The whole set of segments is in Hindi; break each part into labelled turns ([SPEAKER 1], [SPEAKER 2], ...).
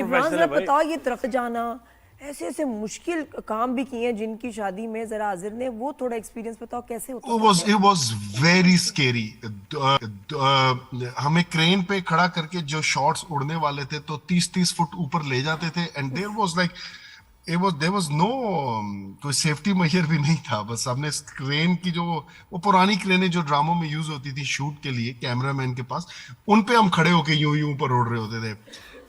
[SPEAKER 1] जिब्रान
[SPEAKER 2] प्रोफेशनल है भाई।
[SPEAKER 1] बताओ, ये तरफ जाना, ऐसे ऐसे मुश्किल काम भी किए हैं जिनकी शादी में जरा हाजिर ने, वो थोड़ा एक्सपीरियंस बताओ कैसे होता था?
[SPEAKER 3] it was very scary. हमें क्रेन पे खड़ा करके जो शॉट्स उड़ने वाले थे तो 30-30 फुट ऊपर ले जाते थे, एंड देयर वाज नो कोई सेफ्टी मेजर भी नहीं था। बस हमने क्रेन की जो वो पुरानी क्रेनें जो ड्रामों में यूज होती थी शूट के लिए कैमरामैन के पास, उन पे हम खड़े होके यूं यूं ऊपर उड़ रहे होते थे।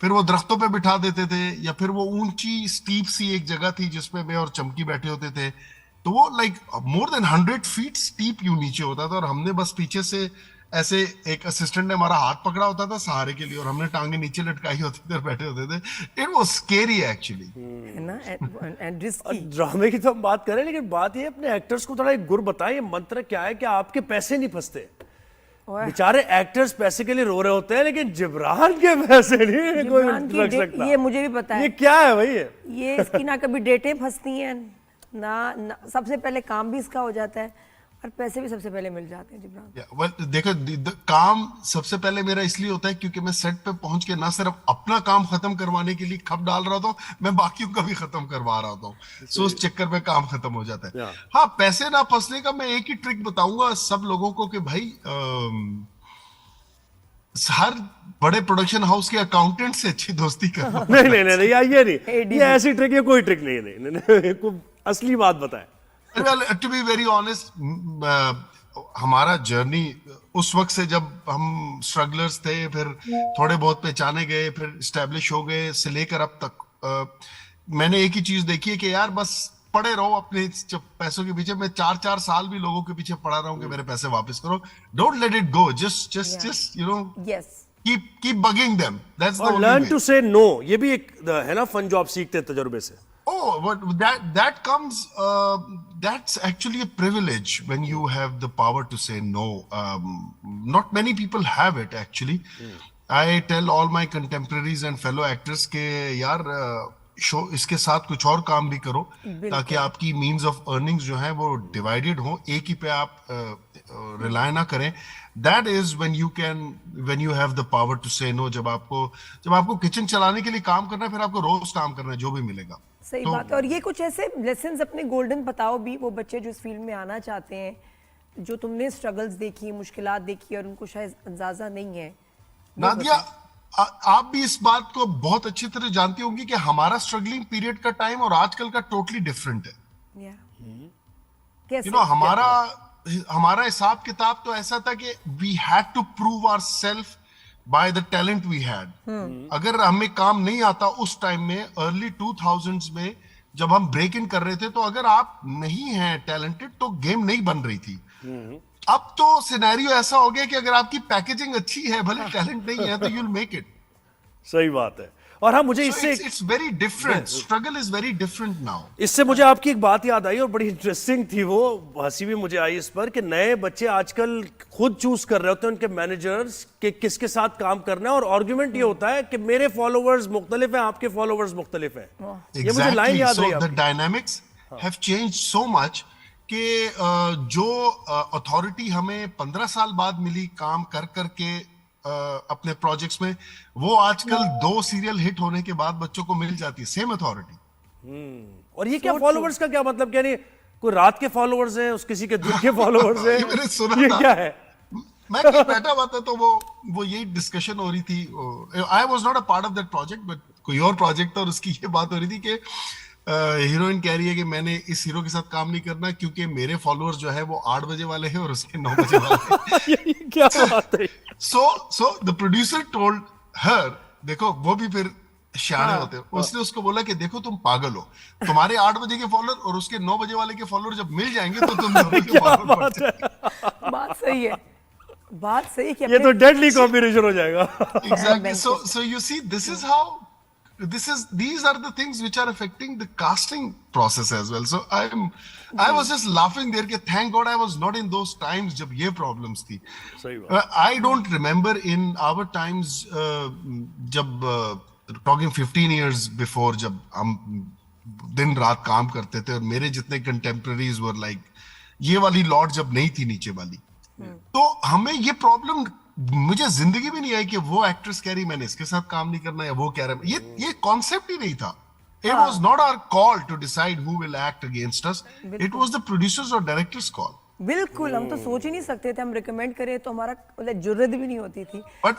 [SPEAKER 3] फिर वो दरख्तों पे बिठा देते थे, या फिर वो ऊंची स्टीप सी एक जगह थी जिसपे मैं और चमकी बैठे होते थे, तो वो like more than 100 feet steep you नीचे होता था, और हमने बस पीछे से ऐसे एक असिस्टेंट ने हमारा हाथ पकड़ा होता था सहारे के लिए, और हमने टांगे नीचे लटकाई होती थी और बैठे होते थे। इट वाज स्केरी एक्चुअली,
[SPEAKER 1] है ना, एंड रिस्की।
[SPEAKER 2] ड्रामे की तो हम बात करें, लेकिन बात ये अपने एक्टर्स को थोड़ा एक गुर बताएं, ये मंत्र क्या है कि आपके पैसे नहीं फंसते। बेचारे एक्टर्स पैसे के लिए रो रहे होते हैं, लेकिन जिब्रान के पैसे नहीं कोई रख सकता।
[SPEAKER 1] ये मुझे भी पता है।
[SPEAKER 2] ये क्या है भाई?
[SPEAKER 1] ये इसकी ना कभी डेटें फंसती हैं ना, सबसे पहले काम भी इसका हो जाता है और पैसे भी सबसे पहले मिल जाते हैं जिब्रान।
[SPEAKER 3] देखो काम सबसे पहले मेरा इसलिए होता है क्योंकि मैं सेट पे पहुंच के ना सिर्फ अपना काम खत्म करवाने के लिए खप डाल रहा था, मैं बाकियों का भी खत्म करवा रहा था, सो उस चक्कर में काम खत्म हो जाता है। हाँ, पैसे ना फंसने का मैं एक ही ट्रिक बताऊंगा सब लोगों को कि भाई हर बड़े प्रोडक्शन हाउस के अकाउंटेंट से अच्छी दोस्ती करो।
[SPEAKER 2] नहीं नहीं नहीं, ये नहीं, ये ऐसी ट्रिक, ये कोई ट्रिक नहीं, नहीं, असली बात बताए।
[SPEAKER 3] Well, to be very honest, हमारा जर्नी उस वक्त से जब हम स्ट्रगलर्स थे, फिर थोड़े बहुत पहचाने गए, फिर स्टैब्लिश हो गए, से लेकर अब तक मैंने एक ही चीज देखी है कि यार बस पड़े रहो अपने पैसों के पीछे। मैं 4-4 साल भी लोगों के पीछे पड़ा रहा हूं कि मेरे पैसे वापस करो। Don't let it go, just you know, keep bugging them. That's the only way.
[SPEAKER 2] Learn to say no, ये भी एक है ना फन जो आप सीखते हैं तजुर्बे से।
[SPEAKER 3] Oh, but that comes. That's actually a privilege when you have the power to say no. Not many people have it actually. I tell all my contemporaries and fellow actors के यार शो इसके साथ कुछ और काम भी करो, ताकि आपकी मीन्स ऑफ अर्निंग्स जो है वो डिवाइडेड हो, एक ही पे आप रिलाय ना करें। That is when you have the power to say no. जब आपको किचन चलाने के लिए काम करना है, फिर आपको रोज काम करना है, जो भी मिलेगा।
[SPEAKER 1] सही बात है। और ये कुछ ऐसे लेसन्स अपने गोल्डन बताओ भी, वो बच्चे जो इस फील्ड में आना चाहते हैं, जो तुमने स्ट्रगल्स देखी, मुश्किलात देखी और उनको शायद अंदाजा नहीं है।
[SPEAKER 3] नादिया, आप भी इस बात को बहुत अच्छी तरह जानती होंगी कि हमारा स्ट्रगलिंग पीरियड का टाइम और आजकल का टोटली डिफरेंट है।
[SPEAKER 1] कैसे?
[SPEAKER 3] हमारा हिसाब किताब तो ऐसा था कि we had to prove ourselves by the talent we had. अगर हमें काम नहीं आता उस टाइम में, अर्ली 2000s में जब हम ब्रेक इन कर रहे थे, तो अगर आप नहीं हैं टैलेंटेड तो गेम नहीं बन रही थी। अब तो सिनेरियो ऐसा हो गया कि अगर आपकी पैकेजिंग अच्छी है, भले टैलेंट नहीं है, तो यू विल मेक इट।
[SPEAKER 2] सही बात है। और हाँ, मुझे इससे
[SPEAKER 3] it's very different, struggle is very different now.
[SPEAKER 2] इससे मुझे आपकी एक बात याद आई और बड़ी इंटरेस्टिंग थी, वो हंसी भी मुझे आई इस पर, कि नए बच्चे आजकल खुद चूज कर रहे होते हैं उनके मैनेजर्स के किसके साथ काम करना है, और आर्गुमेंट ये होता है कि मेरे फॉलोवर्स मुख्तलिफ हैं, आपके फॉलोवर्स मुख्तलिफ हैं। ये मुझे लाइन याद रही।
[SPEAKER 3] The dynamics have changed so much कि जो अथॉरिटी हमें 15 साल बाद मिली काम कर करके अपने प्रोजेक्ट्स में, वो आजकल 2 सीरियल हिट होने के बाद बच्चों को मिल जाती है, सेम अथॉरिटी।
[SPEAKER 2] और ये क्या फॉलोवर्स का क्या मतलब, यानी कोई रात के फॉलोवर्स हैं, उस किसी के दिन के फॉलोवर्स हैं?
[SPEAKER 3] मैंने सुना
[SPEAKER 2] ये
[SPEAKER 3] था,
[SPEAKER 2] क्या है?
[SPEAKER 3] मैं कहीं बैठा हुआ था तो वो यही डिस्कशन हो रही थी। I was not a part of that project, but कोई और प्रोजेक्ट था और उसकी ये बात हो रही थी कि हीरोइन कह रही है कि मैंने इस हीरो के साथ काम नहीं करना क्योंकि मेरे फॉलोअर्स जो है वो 8 बजे वाले हैं और उसके 9 बजे वाले हैं।
[SPEAKER 2] क्या बात है?
[SPEAKER 3] So the producer told her, देखो वो भी फिर शाने होते हैं, उसने उसको बोला कि देखो तुम पागल हो, तुम्हारे 8 बजे के फॉलोअर और उसके 9 बजे वाले के फॉलोअर जब मिल जाएंगे तो तुम दोनों के फॉलोअर बढ़ जाएंगे।
[SPEAKER 1] बात सही है, बात सही है।
[SPEAKER 2] ये तो डेडली कॉम्बिनेशन हो जाएगा।
[SPEAKER 3] Exactly. So you see, these are the things which are affecting the casting process as well. So I was just laughing there कि thank God I was not in those times जब ये problems थी।
[SPEAKER 2] सही बात।
[SPEAKER 3] I don't remember in our times जब talking 15 years before, जब हम दिन रात काम करते थे और मेरे जितने contemporaries were like ये वाली लॉट जब नहीं थी नीचे वाली, तो हमें ये प्रॉब्लम मुझे जिंदगी भी नहीं आई कि वो एक्ट्रेस कह रही मैंने इसके साथ काम नहीं करना, या वो कह रहा है, ये कॉन्सेप्ट ही नहीं था. It was not our call to decide who will act against us. It was the producers or directors' call.
[SPEAKER 1] बिल्कुल, हम तो सोच ही नहीं सकते थे, हम रिकमेंड करें तो हमारा मतलब जुर्रत भी नहीं होती थी.
[SPEAKER 3] But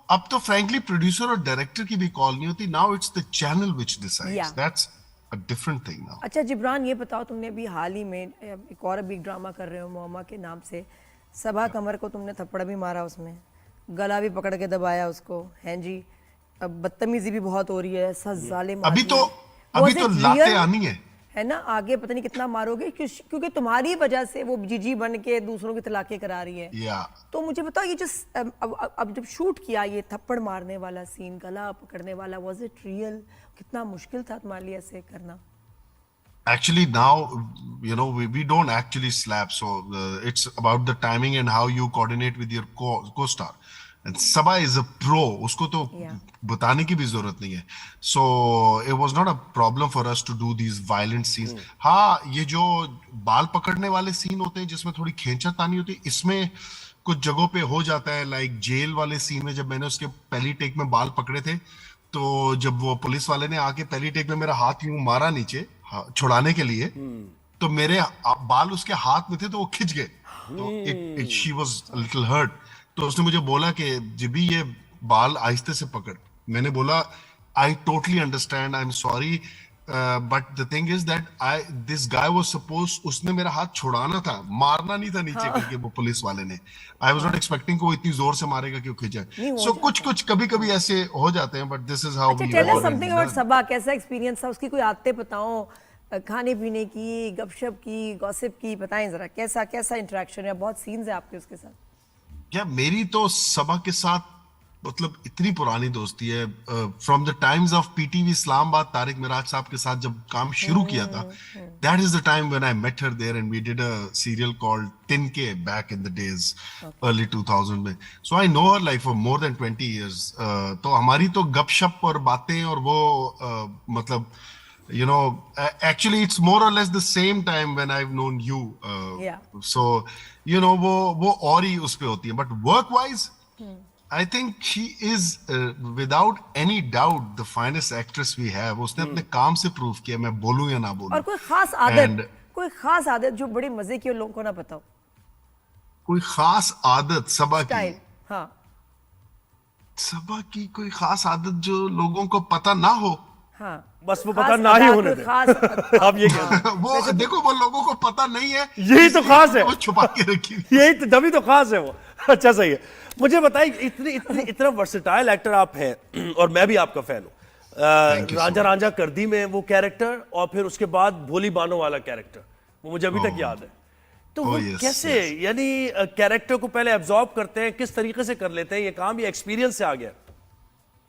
[SPEAKER 3] अब तो frankly producer और director की भी call नहीं होती. Now it's the channel which decides.
[SPEAKER 1] Yeah.
[SPEAKER 3] That's a different thing now.
[SPEAKER 1] अच्छा जिब्रान, ये बताओ, तुमने अभी हाल ही में एक और बिग ड्रामा कर रहे हो मोमा के नाम से. सबा कमर को तुमने थप्पड़ भी मारा, उसमें गला भी पकड़ के दबाया उसको, हैं जी. अब बदतमीजी भी बहुत हो रही है, सच जालिम
[SPEAKER 3] अभी
[SPEAKER 1] आदमी
[SPEAKER 3] तो
[SPEAKER 1] है. Was it
[SPEAKER 3] latte
[SPEAKER 1] real?
[SPEAKER 3] आनी है
[SPEAKER 1] ना, आगे पता नहीं कितना मारोगे, क्योंकि तुम्हारी वजह से वो जीजी बन के दूसरों की तलाकें करा रही है.
[SPEAKER 3] या
[SPEAKER 1] तो मुझे बताओ, ये जो अब जब शूट किया ये थप्पड़ मारने वाला सीन, गला पकड़ने वाला, वाज इट रियल? कितना मुश्किल था तुम्हारे लिए ऐसे करना?
[SPEAKER 3] actually now we don't actually slap, so it's about the timing and how you coordinate with your co-star. And Sabha is a pro, usko to बताने की भी जरूरत नहीं है. So it was not a problem for us to do these violent scenes. हाँ, ये जो बाल पकड़ने वाले सीन होते हैं जिसमें थोड़ी खींचातानी होती है, इसमें कुछ जगहों पे हो जाता है. लाइक जेल वाले सीन में जब मैंने उसके पहली टेक में बाल पकड़े थे, तो जब वो पुलिस वाले ने आके पहली टेक में मेरा हाथ यूं मारा नीचे छुड़ाने के लिए, तो मेरे बाल उसके हाथ में थे तो वो खिंच गए. तो she was a little hurt. तो उसने मुझे बोला कि जिबी ये बाल आहिस्ते से पकड़. मैंने बोला I totally understand, I am sorry, but the thing is that this guy was suppose, उसने मेरा हाथ छुड़ाना था, मारना नहीं था नीचे करके वो पुलिस वाले ने. आई वाज नॉट एक्सपेक्टिंग को इतनी जोर से मारेगा कि वो खिंच जाए. सो कुछ कभी ऐसे हो जाते हैं, but this is how we
[SPEAKER 1] tell us something about Saba. कैसा एक्सपीरियंस था उसकी? कोई आदतें बताओ, खाने पीने की, गपशप की, गॉसिप की, बताएं जरा. कैसा इंटरेक्शन है? बहुत सीन्स है आपके उसके साथ.
[SPEAKER 3] क्या मेरी तो सबा के साथ मतलब इतनी पुरानी दोस्ती है. From the times of PTV Islamabad, Tariq Miraj sahab के साथ जब काम शुरू किया था, that is the time when I met her there and we did a serial called Tinke back in the days, early 2000 में. So I know her like for more than 20 years. तो हमारी तो गपशप और बातें और वो मतलब actually it's more or less the same time when I've known you. So वो और ही उस पे होती है. But work wise, I think she is without any doubt the finest actress we have. उसने अपने काम से प्रूव किया, मैं बोलूं या ना बोलूं.
[SPEAKER 1] और कोई खास आदत जो बड़ी मजे की और लोगों को ना बताओ?
[SPEAKER 3] कोई खास आदत सबा की?
[SPEAKER 1] हाँ,
[SPEAKER 3] सबा की कोई खास आदत जो लोगों को पता ना हो.
[SPEAKER 1] हाँ,
[SPEAKER 2] बस वो पता ना ही होने दे. आप ये कह
[SPEAKER 3] वो देखो, वो लोगों को पता नहीं है,
[SPEAKER 2] यही तो खास है,
[SPEAKER 3] वो छुपा के रखी.
[SPEAKER 2] यही तो तभी तो खास है वो. अच्छा, सही है. मुझे बताइए, इतना वर्सेटाइल एक्टर आप हैं और मैं भी आपका फैन हूँ. रांझा रांझा करदी में वो कैरेक्टर, और फिर उसके बाद भोली बानो वाला कैरेक्टर, वो मुझे अभी तक याद है. तो वो कैसे, यानी कैरेक्टर को पहले एब्जॉर्ब करते हैं, किस तरीके से कर लेते हैं ये काम? ये एक्सपीरियंस से आ गया?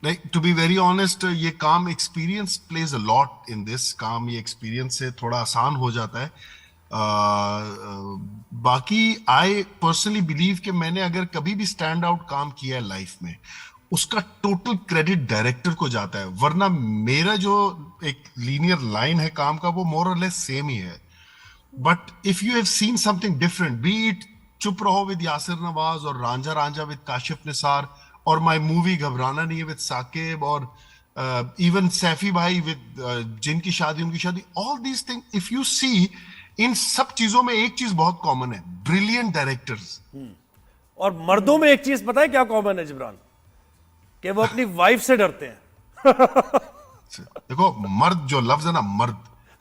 [SPEAKER 3] नहीं, टू बी वेरी ऑनेस्ट, ये काम experience plays a lot in this. काम ये एक्सपीरियंस से थोड़ा आसान हो जाता है. बाकी आई पर्सनली बिलीव कि मैंने अगर कभी भी स्टैंड आउट काम किया है लाइफ में, उसका टोटल क्रेडिट डायरेक्टर को जाता है. वरना मेरा जो एक लीनियर लाइन है काम का, वो मोर और लेस सेम ही है. But if you have seen something different, B it चुप रहो विद यासिर नवाज, और रांझा रांझा विद काशिफ निसार, और माय मूवी घबराना नहीं है विद साकिब, और इवन सैफी भाई विद जिनकी शादी उनकी शादी, all these thing if you see, इन सब चीजों में एक चीज बहुत कॉमन है, ब्रिलियंट डायरेक्टर्स.
[SPEAKER 2] और मर्दों में एक चीज पता है क्या कॉमन है जिब्रान? कि वो अपनी वाइफ से डरते हैं.
[SPEAKER 3] देखो, मर्द जो लफ्ज है ना, मर्द,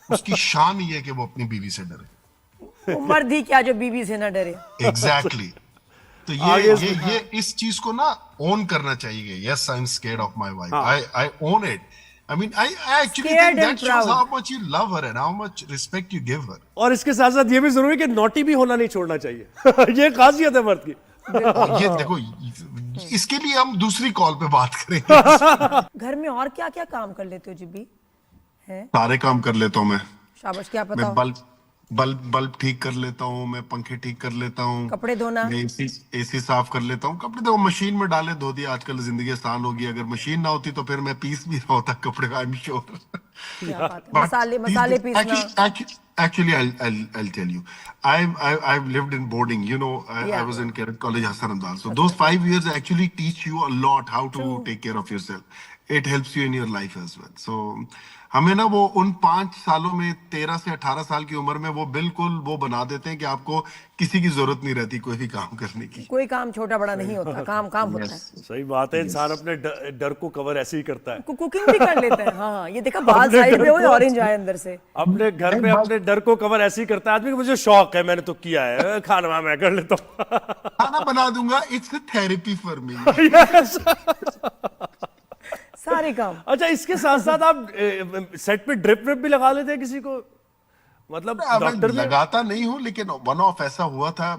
[SPEAKER 3] उसकी शान ये है कि वो अपनी बीवी से डरे.
[SPEAKER 1] वो मर्द ही क्या जो बीवी से ना डरे.
[SPEAKER 3] एग्जैक्टली. तो ये इस चीज को ना ओन करना चाहिए. Yes, I am scared of my wife. I own it. I mean, I actually
[SPEAKER 1] Scared
[SPEAKER 3] think that
[SPEAKER 1] and
[SPEAKER 3] shows
[SPEAKER 1] proud.
[SPEAKER 3] how much you love her and how much respect you give her.
[SPEAKER 2] और इसके साथ साथ ये भी जरूरी है कि नॉटी भी होना नहीं छोड़ना चाहिए. ये खासियत है मर्द की.
[SPEAKER 3] ये देखो, इसके लिए हम दूसरी कॉल पे बात करेंगे.
[SPEAKER 1] घर में और क्या क्या काम कर लेते हो जिब्बी? हैं?
[SPEAKER 3] सारे काम कर लेता हूँ मैं.
[SPEAKER 1] शाबाश, क्या
[SPEAKER 3] मैं
[SPEAKER 1] पता?
[SPEAKER 3] बल्ब ठीक कर लेता हूँ, मैं पंखे ठीक कर लेता हूँ,
[SPEAKER 1] कपड़े धोना,
[SPEAKER 3] मैं एसी साफ कर लेता हूँ. कपड़े तो मशीन में डाले धो दिए. आजकल जिंदगी आसान होगी. अगर मशीन ना होती तो फिर मैं पीस भी रहा होता कपड़े का, आई एम श्योर.
[SPEAKER 1] क्या बात है. मसाले पीसना.
[SPEAKER 3] Actually, I'll tell you. I've lived in boarding. You know, I
[SPEAKER 1] Yeah.
[SPEAKER 3] was in Cadet College Hassan Abdal. So those 5 years actually teach you a lot how to take care of yourself. It helps you in your life as well. So हमें ना वो उन 5 सालों में 13 से 18 साल की उम्र में वो बिल्कुल वो बना देते हैं कि आपको किसी की जरूरत नहीं रहती कोई भी काम करने की.
[SPEAKER 1] कोई काम छोटा बड़ा नहीं होता, काम काम होता है.
[SPEAKER 2] सही बात है, इंसान अपने डर को कवर ऐसे ही करता है।
[SPEAKER 1] कुकिंग भी कर लेते हैं. हाँ, ये देखा बाल साइड पे हो, ऑरेंज आए अंदर से.
[SPEAKER 2] अपने घर पे अपने डर को कवर ऐसे ही करता है आदमी को। मुझे शौक है, मैंने तो किया है, खाना मैं कर लेता हूँ।
[SPEAKER 3] खाना बना दूंगा. It's a therapy for me.
[SPEAKER 1] सारे काम.
[SPEAKER 2] अच्छा, इसके साथ साथ आप सेट पे ड्रिप भी लगा लेते हैं किसी को? मतलब डॉक्टर भी
[SPEAKER 3] लगाता नहीं हूँ, लेकिन वन ऑफ ऐसा हुआ था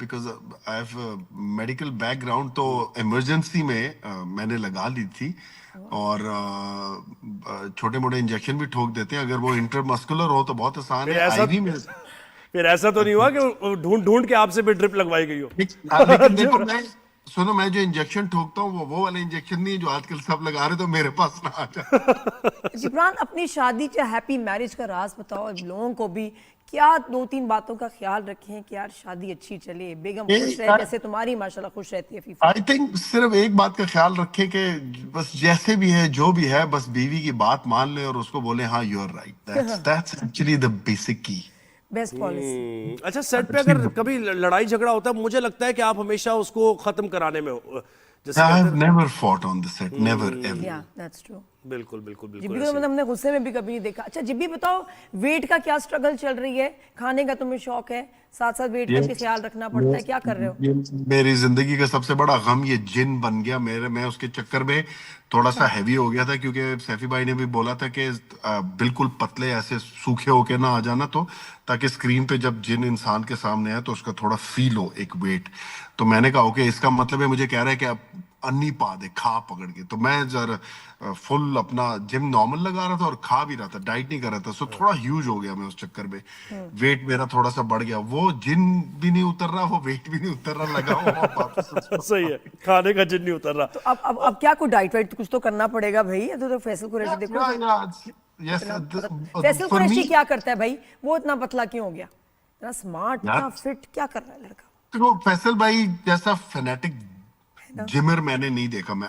[SPEAKER 3] because I have medical background, तो इमरजेंसी में मैंने लगा ली थी. और छोटे मोटे इंजेक्शन भी ठोक देते हैं. अगर वो इंटरमस्कुलर हो तो बहुत आसान
[SPEAKER 2] फिर
[SPEAKER 3] है.
[SPEAKER 2] ऐसा-
[SPEAKER 3] आईवी में
[SPEAKER 2] फिर ऐसा तो नहीं हुआ कि ढूंढ ढूंढ के आपसे भी ड्रिप लगवाई गई हो?
[SPEAKER 3] लेकिन देखो, मैं सुनो, मैं जो इंजेक्शन ठोकता हूँ वो वाला इंजेक्शन नहीं है जो आजकल सब लगा रहे, तो मेरे पास ना आ जाए.
[SPEAKER 1] जिब्रान, अपनी शादी या हैप्पी मैरिज का राज बताओ लोगों को भी. क्या 2-3 बातों का ख्याल रखें कि यार शादी अच्छी चले, बेगम खुश रहे जैसे तुम्हारी माशाल्लाह खुश रहती है फीफा.
[SPEAKER 3] आई थिंक सिर्फ एक बात का ख्याल रखें कि बस जैसे भी है जो भी है, बस बीवी की बात मान ले और उसको बोले हाँ you are right. That's actually the basic key.
[SPEAKER 1] Best policy.
[SPEAKER 2] अच्छा, सेट पे अगर कभी लड़ाई झगड़ा होता है, मुझे लगता है कि आप हमेशा उसको खत्म कराने में हो, जैसे
[SPEAKER 3] आई
[SPEAKER 2] कहते
[SPEAKER 3] have never fought on the set, never ever.
[SPEAKER 1] या दैट्स ट्रू.
[SPEAKER 2] हैं। बिल्कुल बिल्कुल
[SPEAKER 1] जिब्बी
[SPEAKER 2] बिल्कुल
[SPEAKER 1] को
[SPEAKER 2] ऐसे
[SPEAKER 1] तो हमने गुस्से में भी कभी नहीं देखा. अच्छा जिब्बी बताओ, वेट का क्या स्ट्रगल चल रही है? खाने का तुम्हें शौक है, साथ साथ वेट का भी ख्याल रखना पड़ता है, क्या कर रहे हो?
[SPEAKER 3] ये मेरी जिंदगी का सबसे बड़ा गम ये जिन बन गया मेरे. मैं उसके चक्कर में थोड़ा सा हैवी हो गया था, क्योंकि सैफी भाई ने भी बोला था कि बिल्कुल पतले ऐसे सूखे होके ना आ जाना, तो ताकि स्क्रीन पे जब जिन इंसान के सामने है तो उसका थोड़ा फील हो एक वेट. तो मैंने कहा ओके, इसका मतलब है मुझे कह रहा है कि आप अन्नी पा दे, खा पकड़ के. तो मैं जरा फुल अपना जिम नॉर्मल लगा रहा था और खा भी रहा था, डाइट नहीं कर रहा था. सो थोड़ा ह्यूज हो गया मैं उस चक्कर में. वेट मेरा थोड़ा सा बढ़ गया. वो जिन भी नहीं उतर रहा, वो वेट भी नहीं उतर रहा, लगा हुआ वापस.
[SPEAKER 2] सही है, खाने का जिन नहीं उतर रहा।
[SPEAKER 1] तो अब क्या कोई डाइट वाइट कुछ तो करना पड़ेगा भाई. तो फैसल कुरैशी देखो.
[SPEAKER 3] Yes,
[SPEAKER 1] Faisal
[SPEAKER 3] for
[SPEAKER 1] Qureshi
[SPEAKER 3] me,
[SPEAKER 1] क्या करता है भाई? वो इतना पतला क्यों हो गया? इतना स्मार्ट,
[SPEAKER 3] यार,
[SPEAKER 1] इतना फिट, क्या कर रहा है लड़का?
[SPEAKER 3] देखो फैसल भाई जैसा फेनेटिक जिमर मैंने नहीं देखा. मैं